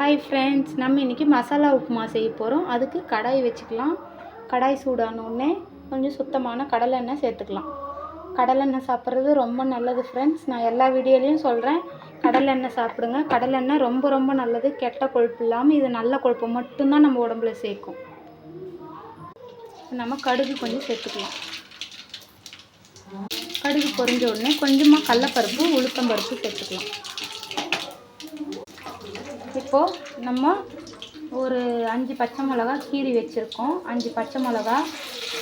Hi friends, நம்ம இன்றைக்கி மசாலா உப்புமா செய்ய போகிறோம். அதுக்கு கடாய் வச்சுக்கலாம். கடாய் சூடானோடனே கொஞ்சம் சுத்தமான கடலெண்ணெய் சேர்த்துக்கலாம். கடலெண்ணெய் சாப்பிட்றது ரொம்ப நல்லது ஃப்ரெண்ட்ஸ். நான் எல்லா வீடியோலையும் சொல்கிறேன், கடலெண்ணெய் சாப்பிடுங்க. கடலெண்ணெய் ரொம்ப ரொம்ப நல்லது. கெட்ட கொழுப்பு இல்லாமல் இது நல்ல கொழுப்பு மட்டும்தான் நம்ம உடம்புல சேர்க்கும். நம்ம கடுகு கொஞ்சம் சேர்த்துக்கலாம். கடுகு பொரிஞ்ச உடனே கொஞ்சமாக கடலைப்பருப்பு, உளுத்தம்பருப்பு சேர்த்துக்கலாம். இப்போது நம்ம ஒரு 5 பச்சை மிளகா கீறி வச்சுருக்கோம். 5 பச்சை மிளகா,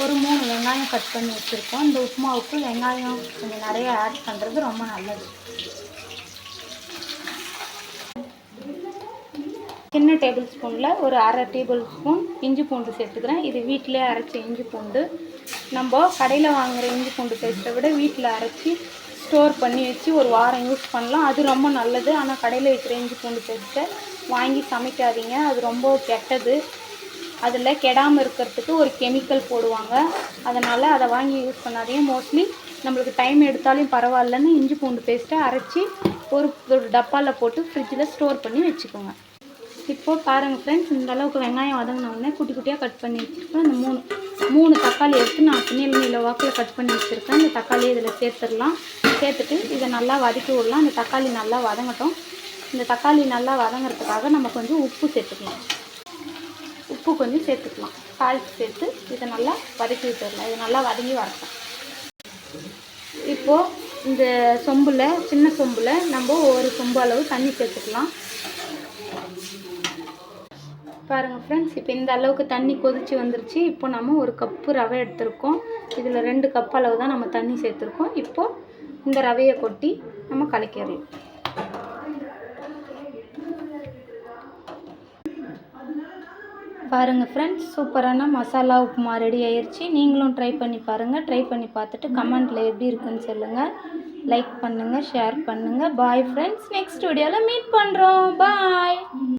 ஒரு 3 வெங்காயம் கட் பண்ணி வச்சுருக்கோம். இந்த உப்புமாவுக்கு வெங்காயம் கொஞ்சம் நிறைய ஆட் பண்ணுறது ரொம்ப நல்லது. சின்ன டேபிள் ஸ்பூனில் ஒரு அரை டேபிள் ஸ்பூன் இஞ்சி பூண்டு சேர்த்துக்கிறேன். இது வீட்டிலே அரைச்ச இஞ்சி பூண்டு. நம்ம கடையில் வாங்குகிற இஞ்சி பூண்டு பேஸ்ட்டை விட வீட்டில் அரைச்சி ஸ்டோர் பண்ணி வச்சு ஒரு வாரம் யூஸ் பண்ணலாம். அது ரொம்ப நல்லது. ஆனால் கடையில் வைக்கிற இஞ்சி பூண்டு பேஸ்ட்டை வாங்கி சமைக்காதீங்க, அது ரொம்ப கெட்டது. அதில் கெடாமல் இருக்கிறதுக்கு ஒரு கெமிக்கல் போடுவாங்க. அதனால் அதை வாங்கி யூஸ் பண்ணாதீங்க. மோஸ்ட்லி நம்மளுக்கு டைம் எடுத்தாலும் பரவாயில்லன்னு இஞ்சி பூண்டு பேஸ்ட்டை அரைச்சி ஒரு டப்பாவில் போட்டு ஃப்ரிட்ஜில் ஸ்டோர் பண்ணி வச்சுக்கோங்க. இப்போது பாருங்கள் ஃப்ரெண்ட்ஸ், இந்த அளவுக்கு வெங்காயம் வதங்கினோடனே குட்டி குட்டியாக கட் பண்ணி வச்சுருக்கேன். இந்த மூணு தக்காளி எடுத்து நான் நீல வாக்கில் கட் பண்ணி வச்சுருக்கேன். இந்த தக்காளியை இதில் சேர்த்துடலாம். சேர்த்துட்டு இதை நல்லா வதக்கி விடலாம். இந்த தக்காளி நல்லா வதங்கட்டும். இந்த தக்காளி நல்லா வதங்கிறதுக்காக நம்ம கொஞ்சம் உப்பு சேர்த்துக்கலாம். உப்பு கொஞ்சம் சேர்த்துக்கலாம். சால்ட் சேர்த்து இதை நல்லா வதக்கி விட்டுடலாம். இது நல்லா வதங்கி வரட்டும். இப்போது இந்த சொம்பில், சின்ன சொம்பில் நம்ம ஒரு சொம்பு அளவு தண்ணி சேர்த்துக்கலாம். பாருங்கள் ஃப்ரெண்ட்ஸ், இப்போ இந்த அளவுக்கு தண்ணி கொதித்து வந்துருச்சு. இப்போ நம்ம ஒரு கப்பு ரவை எடுத்துருக்கோம். இதில் 2 கப் அளவு தான் நம்ம தண்ணி சேர்த்துருக்கோம். இப்போது இந்த ரவையை கொட்டி நம்ம கலக்கிடலாம். பாருங்கள் ஃப்ரெண்ட்ஸ், சூப்பரான மசாலா உப்புமா ரெடி ஆயிடுச்சு. நீங்களும் ட்ரை பண்ணி பாருங்கள். ட்ரை பண்ணி பார்த்துட்டு கமெண்ட்டில் எப்படி இருக்குன்னு சொல்லுங்கள். லைக் பண்ணுங்கள், ஷேர் பண்ணுங்கள். பாய் ஃப்ரெண்ட்ஸ், நெக்ஸ்ட் வீடியோவில் மீட் பண்ணுறோம். பாய்.